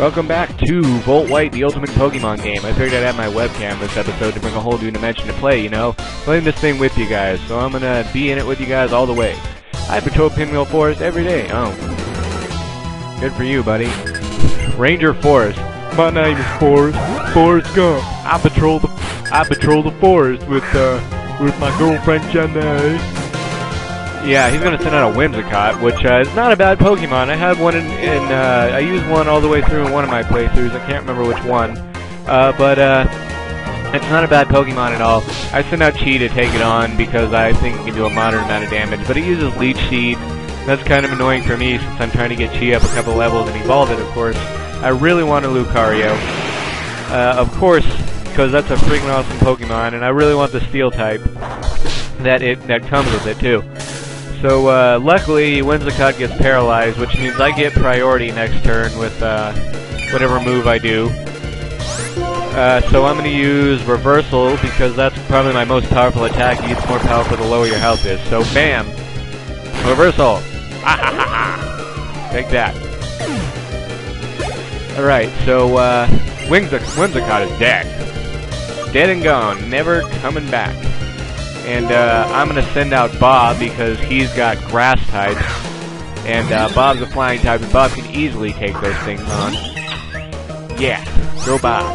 Welcome back to Volt White, the ultimate Pokemon game. I figured I'd have my webcam this episode to bring a whole new dimension to play, you know? Playing this thing with you guys, so I'm gonna be in it with you guys all the way. I patrol Pinwheel Forest every day. Oh. Good for you, buddy. Ranger Forest. My name is Forrest Gump. I patrol the forest with my girlfriend Jenny. Yeah, he's gonna send out a Whimsicott, which is not a bad Pokemon. I had one I used one all the way through in one of my playthroughs. I can't remember which one, but it's not a bad Pokemon at all. I sent out Chi to take it on because I think it can do a moderate amount of damage, but it uses Leech Seed. That's kind of annoying for me since I'm trying to get Chi up a couple levels and evolve it, of course. I really want a Lucario, of course, because that's a freaking awesome Pokemon, and I really want the Steel type that comes with it too. So, luckily, Whimsicott gets paralyzed, which means I get priority next turn with, whatever move I do. So I'm gonna use Reversal, because that's probably my most powerful attack. You get more powerful the lower your health is. So, bam! Reversal! Take that. Alright, so, Whimsicott is dead. Dead and gone, never coming back. And I'm going to send out Bob because he's got Grass type. And Bob's a flying type, and Bob can easily take those things on. Yeah, go Bob.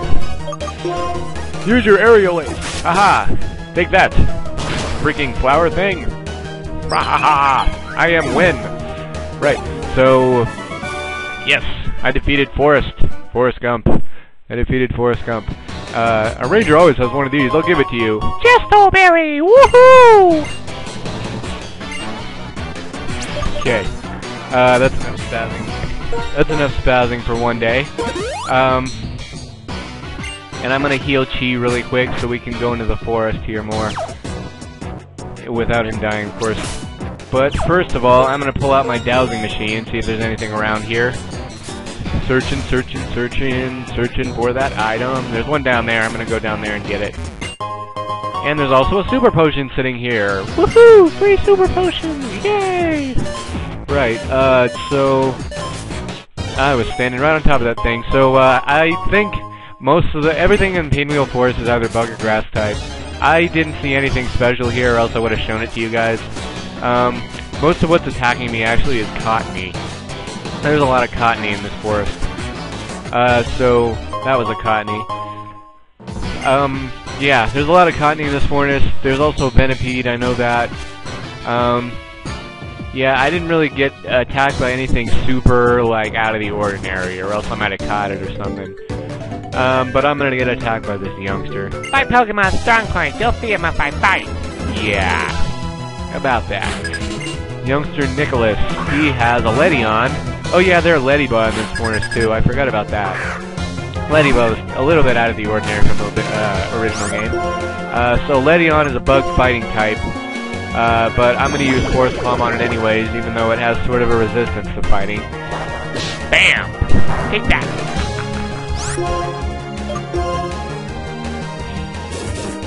Use your aerial ace. Haha, take that. Freaking flower thing. Haha, I am Win. Right, so, yes, I defeated Forrest Gump. I defeated Forrest Gump. A ranger always has one of these. I'll give it to you. Chestoberry! Woohoo! Okay. That's enough spazzing. That's enough spazzing for one day. And I'm gonna heal Chi really quick so we can go into the forest here more. Without him dying, of course. But first of all, I'm gonna pull out my dowsing machine, see if there's anything around here. Searching for that item. There's one down there. I'm gonna go down there and get it. And there's also a super potion sitting here. Woohoo! Free super potions! Yay! Right, so I was standing right on top of that thing. So, I think most of everything in Pinwheel Forest is either bug or grass type. I didn't see anything special here, or else I would have shown it to you guys. Most of what's attacking me actually is cottony. There's a lot of cottony in this forest. So, that was a cottony. Yeah, there's a lot of cottony in this forest. There's also Venipede, I know that. Yeah, I didn't really get attacked by anything super, like, out of the ordinary, or else I might have caught it or something. But I'm gonna get attacked by this youngster. My Pokemon Strong Point, you'll see him if I fight! Yeah, how about that? Youngster Nicholas, he has a Ledion. Oh yeah, there are Ledybug in this forest too. I forgot about that. Ledybug is a little bit out of the ordinary from the original game. So Ledion is a bug fighting type, but I'm going to use Force Palm on it anyways, even though it has sort of a resistance to fighting. Bam! Take that!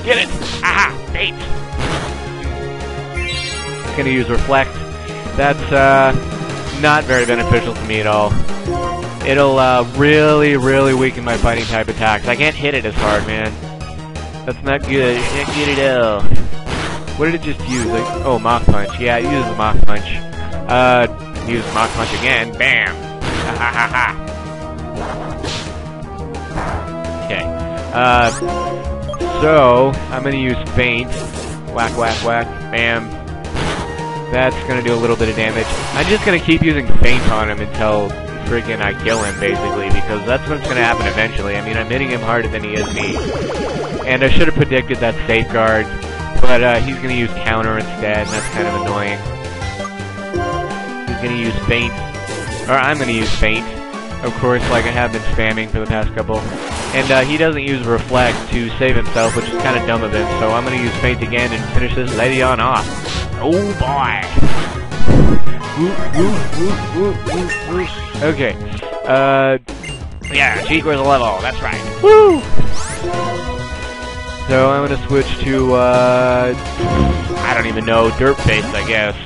Get it! Aha! Bait! Going to use Reflect. That's not very beneficial to me at all. It'll really weaken my fighting type attacks. I can't hit it as hard, man. That's not good. I can't get it all. What did it just use? Like, oh, Mach Punch. Yeah, it uses the Mach Punch. Use Mach Punch again. Bam! Ha ha ha ha. Okay. So I'm gonna use Feint. Whack, whack, whack. Bam. That's gonna do a little bit of damage. I'm just gonna keep using Feint on him until freaking I kill him, basically, because that's what's gonna happen eventually. I mean, I'm hitting him harder than he is me. And I should have predicted that Safeguard, but he's gonna use Counter instead, and that's kind of annoying. He's gonna use Feint. Or I'm gonna use Feint, of course, like I have been spamming for the past couple. And he doesn't use Reflect to save himself, which is kind of dumb of him, so I'm gonna use Feint again and finish this Ledion off. Oh boy! Okay. Yeah, cheat was a level, that's right. Woo! So I'm gonna switch to, I don't even know, Dirtface, I guess.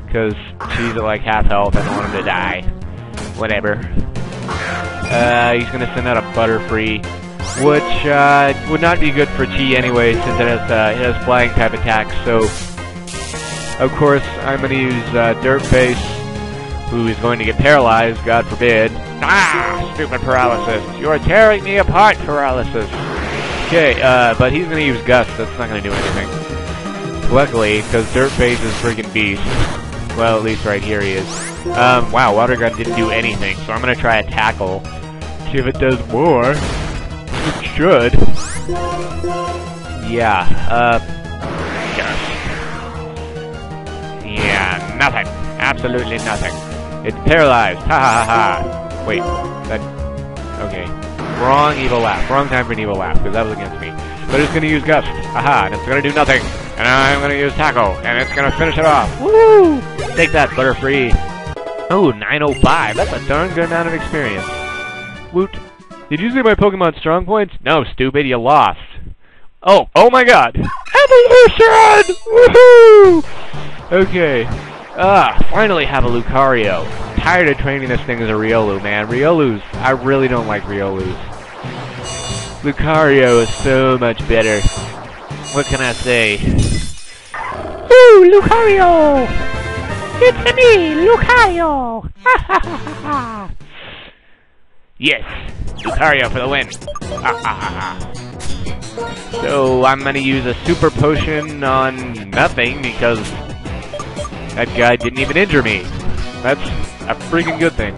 Because she's at like half health, I don't want him to die. Whatever. He's gonna send out a Butterfree, which would not be good for Chi anyway, since it has flying type attacks. So, of course, I'm gonna use Dirtface, who is going to get paralyzed, God forbid. Ah! Stupid paralysis! You are tearing me apart, paralysis! Okay, but he's gonna use Gust. That's not gonna do anything. Luckily, because Dirtface is freaking beast. Well, at least right here he is. Wow, Water Gun didn't do anything, so I'm gonna try a Tackle. See if it does more. It should. Yeah, Gust. Yeah, nothing. Absolutely nothing. It's paralyzed. Ha ha ha ha. Wait, that... Okay. Wrong evil laugh. Wrong time for an evil laugh, because that was against me. But it's gonna use Gust. Aha, and it's gonna do nothing. And I'm gonna use Tackle, and it's gonna finish it off. Woo! Take that, Butterfree. Oh, 905. That's a darn good amount of experience. Woot. Did you see my Pokemon strong points? No, stupid, you lost. Oh my god! Evolution! Woohoo! Okay. Finally have a Lucario. Tired of training this thing as a Riolu, man. Riolus, I really don't like Riolus. Lucario is so much better. What can I say? Ooh, Lucario! It's me, Lucario! Ha ha ha ha! Yes, Lucario for the win! Ha ha ha ha! So I'm gonna use a Super Potion on nothing because that guy didn't even injure me. That's a freaking good thing.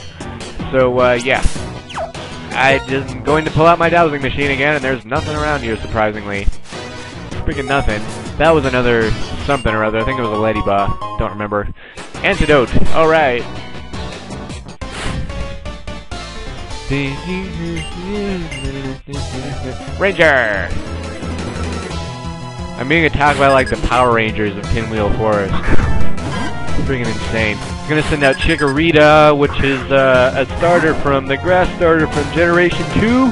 So yeah, I'm just going to pull out my dowsing machine again, and there's nothing around here, surprisingly. Freaking nothing. That was another something or other. I think it was a Ladybug. Don't remember. Antidote. Alright. Ranger! I'm being attacked by like the Power Rangers of Pinwheel Forest. Freaking insane. I'm gonna send out Chikorita, which is a starter from the grass starter from Generation 2.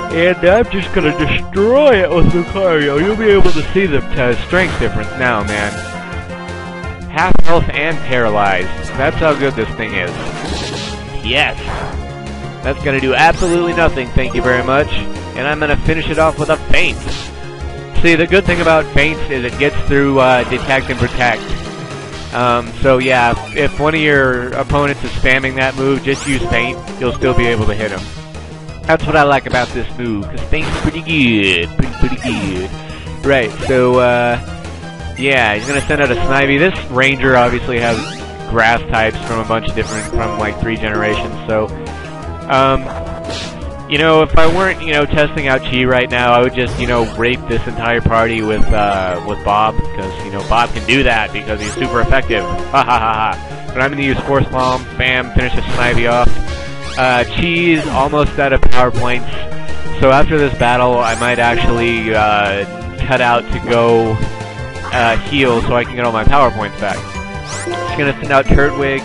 And I'm just gonna destroy it with Lucario. You'll be able to see the strength difference now, man. Half health and paralyzed. That's how good this thing is. Yes. That's gonna do absolutely nothing, thank you very much. And I'm gonna finish it off with a Feint. See, the good thing about Feints is it gets through Detect and Protect. So yeah, if one of your opponents is spamming that move, just use Feint. You'll still be able to hit him. That's what I like about this move, because Feint's pretty good. Pretty good. Right, so, yeah, he's gonna send out a Snivy. This Ranger obviously has grass types from a bunch of different, from like 3 generations, so, you know, if I weren't, you know, testing out Chi right now, I would just, you know, rape this entire party with Bob, because, you know, Bob can do that because he's super effective. Ha ha ha ha. But I'm gonna use Force Palm, bam, finish the Snivy off. Chi's almost out of power points, so after this battle, I might actually cut out to go heal so I can get all my power points back. Just gonna send out Turtwig.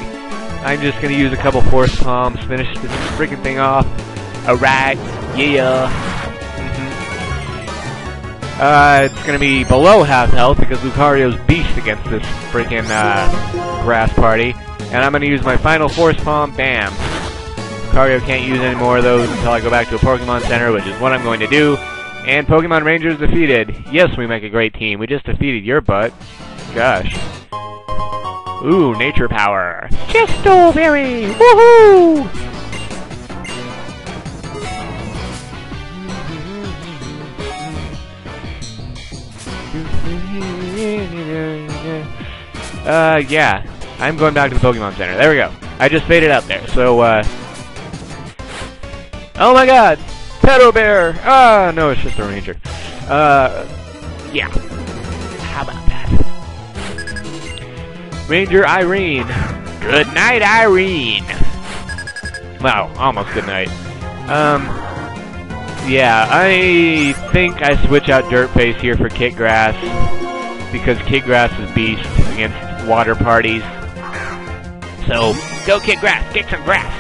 I'm just gonna use a couple Force Palms, finish this freaking thing off. Alright, yeah. It's gonna be below half health because Lucario's beast against this freaking grass party. And I'm gonna use my final Force Palm, bam. Lucario can't use any more of those until I go back to a Pokemon Center, which is what I'm going to do. And Pokemon Rangers defeated. Yes, we make a great team. We just defeated your butt. Gosh. Ooh, Nature Power. Chestoberry! Woohoo! Yeah. I'm going back to the Pokemon Center. There we go. I just faded out there, so, oh my god! Pedo Bear! Ah, no, it's just a Ranger. Yeah. How about that? Ranger Irene. Good night, Irene! Wow, almost good night. Yeah, I think I switch out Dirtface here for Kitgrass, because Kitgrass is beast against water parties. So, go Kitgrass! Kick some grass!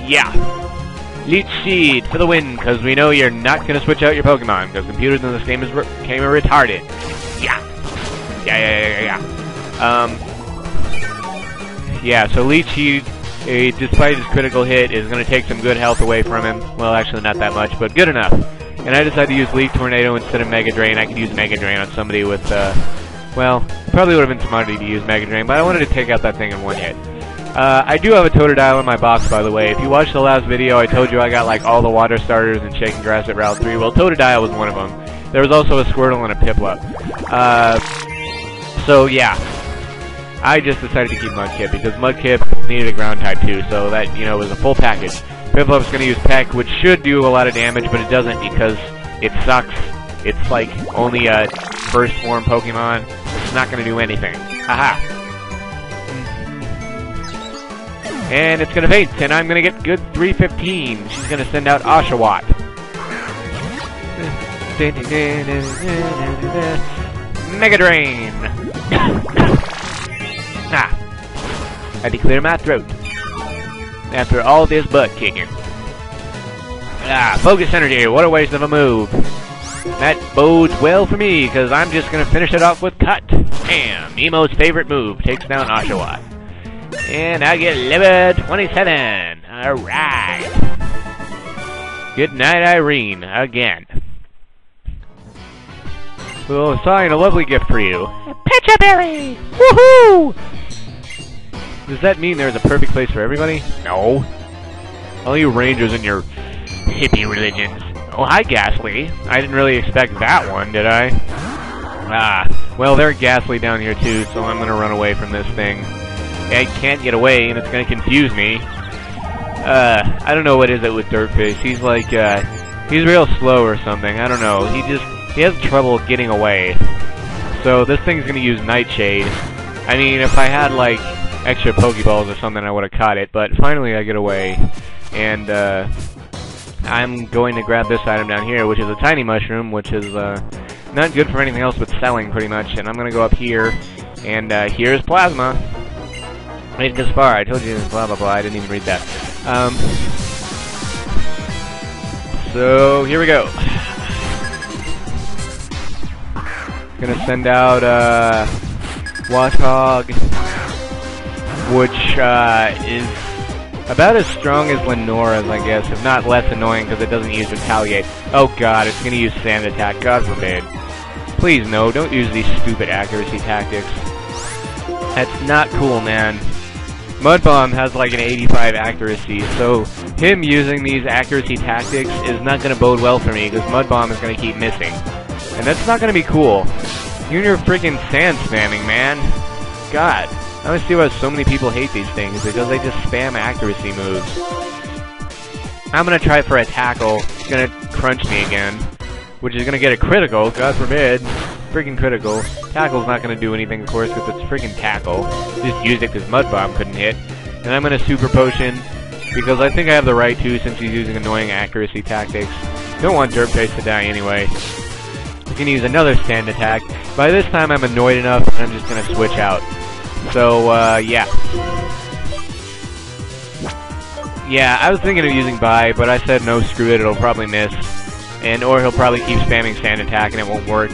Yeah. Leech Seed for the win, because we know you're not going to switch out your Pokemon, because computers in this game are retarded. Yeah. Yeah. Yeah, so Leech Seed despite his critical hit, is going to take some good health away from him. Well, actually not that much, but good enough. And I decided to use Leaf Tornado instead of Mega Drain. I could use Mega Drain on somebody with, well, probably would have been smarter to use Mega Drain, but I wanted to take out that thing in one hit. I do have a Totodile in my box, by the way. If you watched the last video, I told you I got, like, all the water starters and Shaking Grass at Route 3. Well, Totodile was one of them. There was also a Squirtle and a Piplup. So, yeah. I just decided to keep Mudkip, because Mudkip needed a ground type, too, so that, you know, was a full package. Piplup's going to use Peck, which should do a lot of damage, but it doesn't because it sucks. It's, like, only a first form Pokemon. It's not going to do anything. Haha. And it's going to faint, and I'm going to get good 315. She's going to send out Oshawott. Mega Drain! I declare my throat. After all this butt kicking. Focus Energy, what a waste of a move. That bodes well for me, because I'm just going to finish it off with Cut. Bam! Nemo's favorite move, takes down Oshawott. And I get level 27. Alright. Good night, Irene, again. We'll assign a lovely gift for you. A Pecha Berry! Woohoo! Does that mean there's a perfect place for everybody? No. All you rangers and your hippie religions. Oh, hi, Ghastly. I didn't really expect that one, did I? Well, they're Ghastly down here, too, so I'm gonna run away from this thing. I can't get away, and it's gonna confuse me. I don't know what is it with Dirtface. He's like, he's real slow or something. I don't know. He has trouble getting away. So this thing's gonna use Nightshade. I mean, if I had, like, extra Pokeballs or something, I would have caught it. But finally I get away. And, I'm going to grab this item down here, which is a Tiny Mushroom, which is, not good for anything else but selling, pretty much. And I'm gonna go up here, and, here's Plasma. Made it this far. I told you blah blah blah. I didn't even read that. So here we go. Gonna send out Warthog, which is about as strong as Lenora's, I guess, if not less annoying because it doesn't use Retaliate. Oh god, it's gonna use Sand Attack. God forbid. Please no, don't use these stupid accuracy tactics. That's not cool, man. Mud Bomb has like an 85 accuracy, so him using these accuracy tactics is not going to bode well for me, because Mud Bomb is going to keep missing. And that's not going to be cool. You and your freaking sand spamming, man. God. I don't see why so many people hate these things, because they just spam accuracy moves. I'm going to try for a Tackle. It's going to crunch me again, which is going to get a critical, God forbid. Freaking critical. Tackle's not going to do anything, of course, because it's freaking Tackle. Just use it because Mud Bomb couldn't hit. And I'm going to Super Potion, because I think I have the right to, since he's using annoying accuracy tactics. Don't want Dirtface to die anyway. I can use another Sand Attack. By this time, I'm annoyed enough that I'm just going to switch out. So, yeah. Yeah, I was thinking of using Bye, but I said no, screw it, it'll probably miss. Or he'll probably keep spamming Sand Attack and it won't work.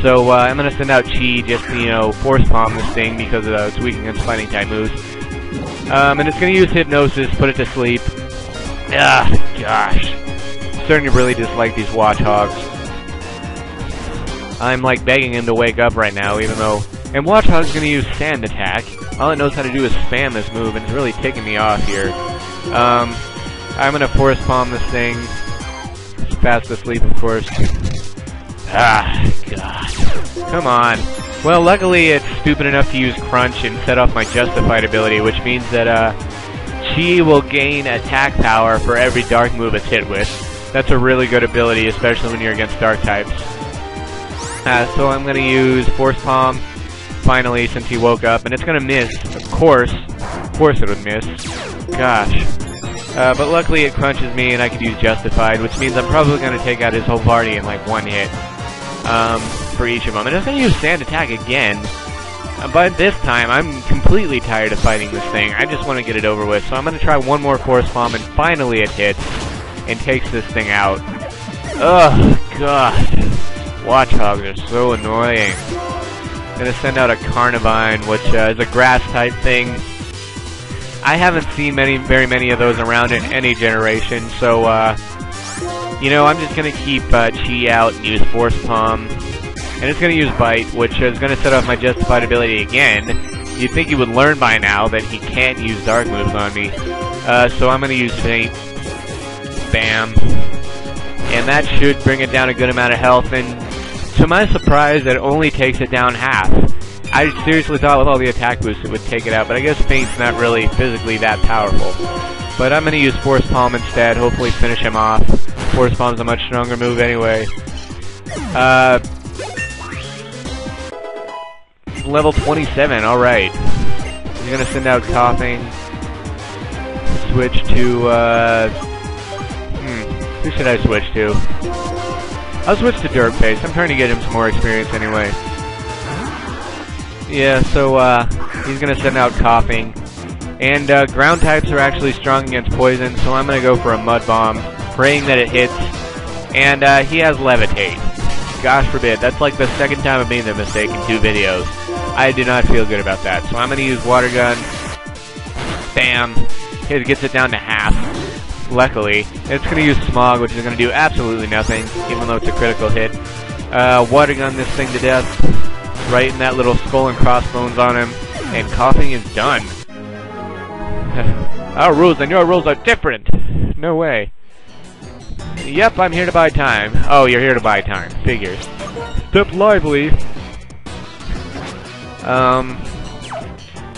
So, I'm gonna send out Chi just to, you know, Force Palm this thing because it's weak against fighting type moves. And it's gonna use Hypnosis, put it to sleep. Ah, gosh. I'm starting to really dislike these Watchhogs. I'm, like, begging him to wake up right now, even though... And Watchhog's gonna use Sand Attack. All it knows how to do is spam this move, and it's really ticking me off here. I'm gonna Force Palm this thing. It's fast asleep, of course. Ah, God. Come on. Well, luckily it's stupid enough to use Crunch and set off my Justified ability, which means that, Chi will gain attack power for every Dark move it's hit with. That's a really good ability, especially when you're against Dark types. So I'm gonna use Force Palm, finally, since he woke up, and it's gonna miss, of course. Of course it would miss. Gosh. But luckily it crunches me and I can use Justified, which means I'm probably gonna take out his whole party in, like, one hit. For each of them. And it's going to use Sand Attack again. But this time, I'm completely tired of fighting this thing. I just want to get it over with. So I'm going to try one more Force Palm, and finally it hits. And takes this thing out. Ugh, God. Watchhogs are so annoying. I'm going to send out a Carnivine, which is a grass-type thing. I haven't seen very many of those around in any generation, so, you know, I'm just gonna keep Chi out and use Force Palm. And it's gonna use Bite, which is gonna set off my Justified ability again. You'd think he would learn by now that he can't use Dark moves on me. So I'm gonna use Faint. Bam. And that should bring it down a good amount of health, and to my surprise, it only takes it down half. I seriously thought with all the attack boosts it would take it out, but I guess Faint's not really physically that powerful. But I'm gonna use Force Palm instead, hopefully finish him off. Force Palm's a much stronger move anyway. Level 27, alright. He's gonna send out Coughing. Switch to, who should I switch to? I'll switch to Dirtface. I'm trying to get him some more experience anyway. Yeah, so, he's gonna send out Coughing. And, ground types are actually strong against poison, so I'm gonna go for a Mud Bomb, praying that it hits. And, he has Levitate. Gosh forbid, that's like the second time I've made that mistake in 2 videos. I do not feel good about that, so I'm gonna use Water Gun. Bam. It gets it down to half. Luckily. It's gonna use Smog, which is gonna do absolutely nothing, even though it's a critical hit. Water Gun this thing to death. Right in that little skull and crossbones on him. And Coughing is done. Our rules and your rules are different! No way. Yep, I'm here to buy time. Oh, you're here to buy time. Figures. Step lively.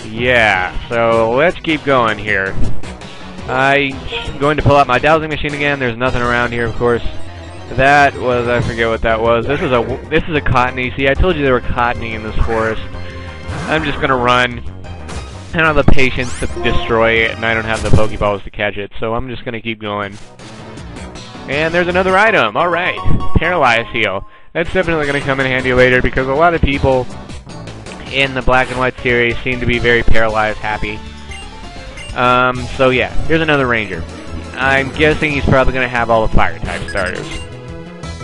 Yeah, so let's keep going here. I'm going to pull out my dowsing machine again. There's nothing around here, of course. That was, I forget what that was. This is a Cottony. See, I told you there were Cottony in this forest. I'm just gonna run. I don't have the patience to destroy it, and I don't have the Pokeballs to catch it, so I'm just gonna keep going. And there's another item. Alright. Paralyze Heal. That's definitely gonna come in handy later, because a lot of people in the Black and White series seem to be very Paralyze happy. So yeah, here's another Ranger. I'm guessing he's probably gonna have all the Fire-type starters.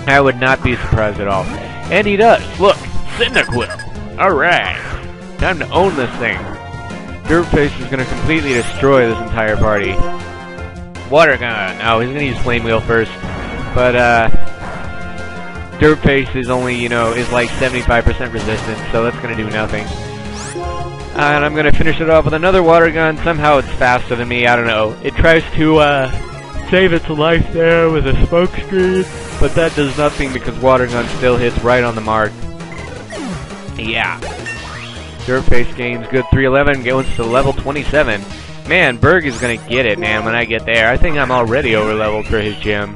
I would not be surprised at all. And he does! Look! Cyndaquil! Alright! Time to own this thing! Dirtface is gonna completely destroy this entire party. Water Gun! Oh, he's gonna use Flame Wheel first. But, Dirtface is only, you know, is like 75% resistant, so that's gonna do nothing. And I'm gonna finish it off with another Water Gun. Somehow it's faster than me, I don't know. It tries to, save its life there with a smoke screen, but that does nothing because Water Gun still hits right on the mark. Yeah. Dirtface gains good 311, goes to level 27. Man, Berg is gonna get it, man, when I get there. I think I'm already over-leveled for his gym.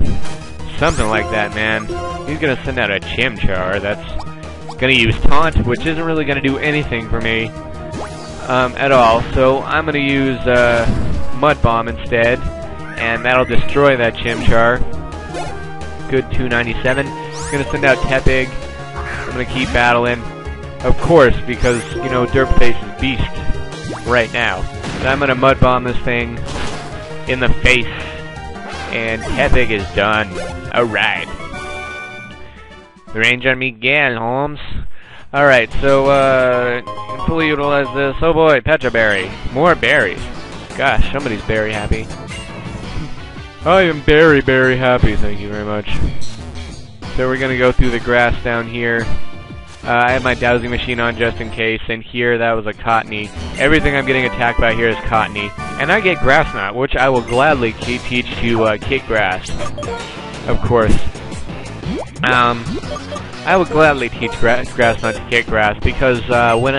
Something like that, man. He's gonna send out a Chimchar that's gonna use Taunt, which isn't really gonna do anything for me. At all. So I'm gonna use, Mud Bomb instead. And that'll destroy that Chimchar. Good 297. Gonna send out Tepig. I'm gonna keep battling. Of course, because, you know, Dirtface is beast right now. But I'm gonna Mud Bomb this thing in the face. And Tepig is done. Alright. The range on me again, Holmes. Alright, so, fully utilize this. Oh boy, Petra Berry. More berries. Gosh, somebody's berry happy. I am very, very happy, thank you very much. So we're gonna go through the grass down here. I have my dowsing machine on just in case, and here that was a Cottony. Everything I'm getting attacked by here is Cottony. And I get Grass Knot, which I will gladly teach to kick grass. Of course. I would gladly teach Grass Knot to kick grass, because when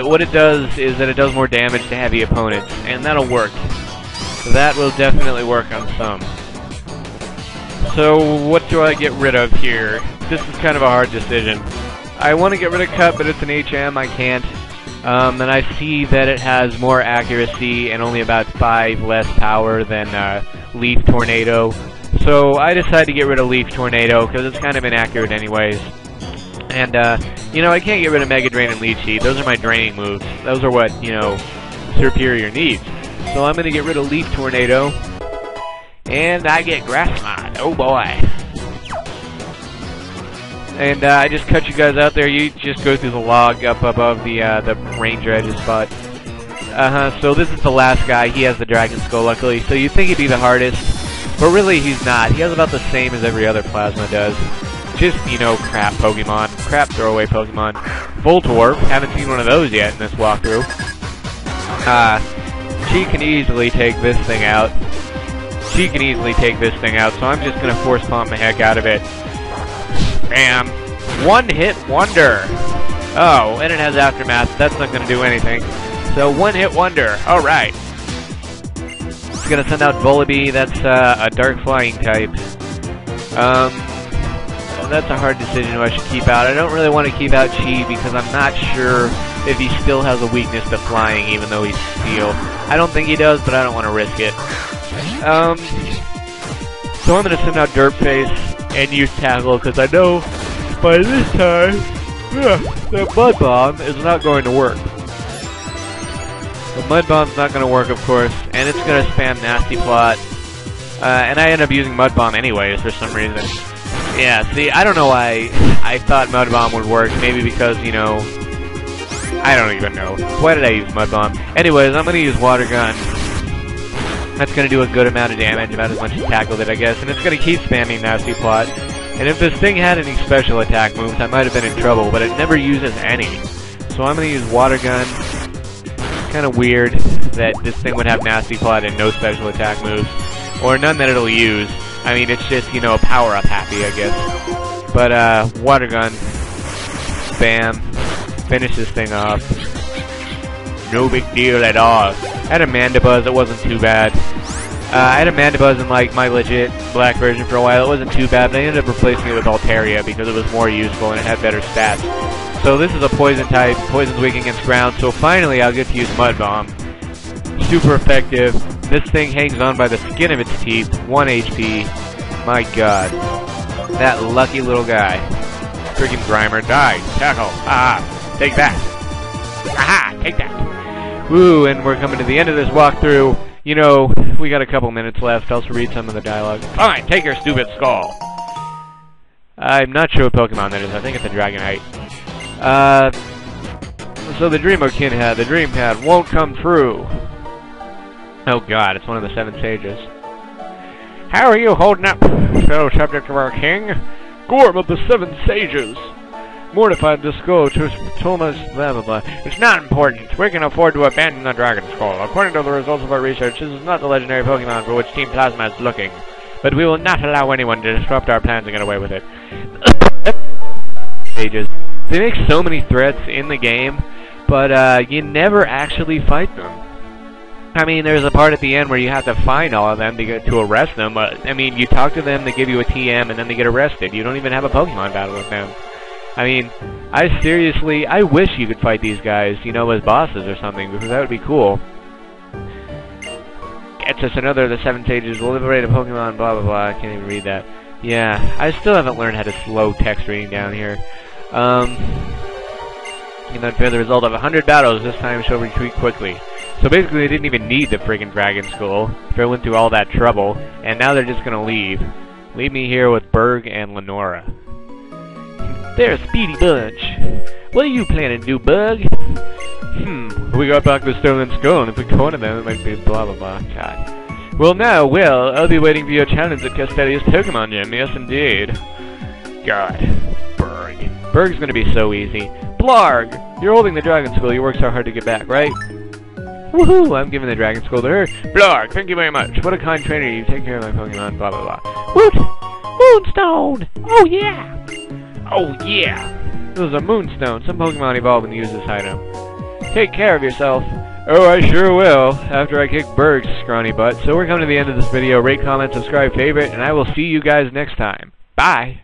what it does is that it does more damage to heavy opponents, and that'll work. That will definitely work on some. So, what do I get rid of here? This is kind of a hard decision. I want to get rid of Cut, but it's an HM, I can't. And I see that it has more accuracy and only about 5 less power than Leaf Tornado. So, I decided to get rid of Leaf Tornado, because it's kind of inaccurate anyways. And, you know, I can't get rid of Mega Drain and Leech Seed. Those are my draining moves. Those are what, you know, Superior needs. So I'm going to get rid of Leaf Tornado. And I get Grass Knot. Oh boy. And I just cut you guys out there. You just go through the log up above the Ranger Edge spot. So this is the last guy. He has the Dragon Skull, luckily. So you'd think he'd be the hardest, but really he's not. He has about the same as every other Plasma does. Just, you know, crap Pokemon. Crap throwaway Pokemon. Voltorb. Haven't seen one of those yet in this walkthrough. She can easily take this thing out. So I'm just gonna Force Pump the heck out of it. Bam! One-hit wonder! Oh, and it has Aftermath. That's not gonna do anything. So, one-hit wonder. Alright. It's gonna send out Volibee. That's a Dark Flying type. That's a hard decision who I should keep out. I don't really want to keep out Chi because I'm not sure if he still has a weakness to flying, even though he's Steel. I don't think he does, but I don't want to risk it. So I'm going to send out Dirtface and use Tackle, because I know by this time, the Mud Bomb is not going to work. The Mud Bomb's not going to work, of course, and it's going to spam Nasty Plot. And I end up using Mud Bomb anyways for some reason. Yeah, see, I don't know why I thought Mud Bomb would work. Maybe because, you know, I don't even know. Why did I use Mud Bomb? Anyways, I'm going to use Water Gun. That's going to do a good amount of damage, about as much as Tackle did, I guess. And it's going to keep spamming Nasty Plot. And if this thing had any special attack moves, I might have been in trouble, but it never uses any. So I'm going to use Water Gun. Kind of weird that this thing would have Nasty Plot and no special attack moves. Or none that it'll use. I mean, it's just, you know, power-up happy, I guess. But, Water Gun. Bam. Finish this thing off. No big deal at all. I had a Mandibuzz, it wasn't too bad. I had a Mandibuzz in, like, my legit black version for a while. It wasn't too bad, but I ended up replacing it with Altaria because it was more useful and it had better stats. So this is a Poison type. Poison's weak against ground, so finally I'll get to use Mud Bomb. Super effective. This thing hangs on by the skin of its teeth. 1 HP. My god. That lucky little guy. Freaking Grimer. Die. Tackle. Ah. Take that. Aha. Take that. Woo, and we're coming to the end of this walkthrough. You know, we got a couple minutes left. I'll read some of the dialogue. Fine, take your stupid skull. I'm not sure what Pokemon that is. I think it's a Dragonite. So the Dream Kin had, the Dream Pad won't come true. Oh god, it's one of the 7 sages. How are you holding up, fellow subject of our king? Gorm of the 7 sages. Mortified to skull to Thomas blah blah blah. It's not important. We can afford to abandon the Dragon Skull. According to the results of our research, this is not the legendary Pokemon for which Team Plasma is looking. But we will not allow anyone to disrupt our plans and get away with it. Sages. They make so many threats in the game, but you never actually fight them. I mean, there's a part at the end where you have to find all of them to arrest them. I mean, you talk to them, they give you a TM, and then they get arrested. You don't even have a Pokemon battle with them. I mean, I wish you could fight these guys, you know, as bosses or something, because that would be cool. Gets us another of the 7 sages, will liberate a Pokemon, blah blah blah, I can't even read that. Yeah, I still haven't learned how to slow text reading down here. And then for the result of 100 battles, this time she'll retreat quickly. So basically they didn't even need the friggin' Dragon Skull. They went through all that trouble, and now they're just gonna leave. Leave me here with Berg and Lenora. They're a speedy bunch. What are you planning to do, Bug? We got back the stolen skull, and if we go to them, it might be blah blah blah. God. Well now, I'll be waiting for your challenge at Castelia's Pokemon Gym. Yes, indeed. God. Berg. Berg's gonna be so easy. Blarg! You're holding the Dragon Skull. You worked so hard to get back, right? Woohoo! I'm giving the Dragon Skull to her. Blarg, thank you very much. What a kind trainer. You take care of my Pokemon. Blah blah blah. Woot! Moonstone! Oh yeah! Oh yeah! This is a Moonstone. Some Pokemon evolve and use this item. Take care of yourself. Oh, I sure will, after I kick Berg's scrawny butt. So we're coming to the end of this video. Rate, comment, subscribe, favorite, and I will see you guys next time. Bye!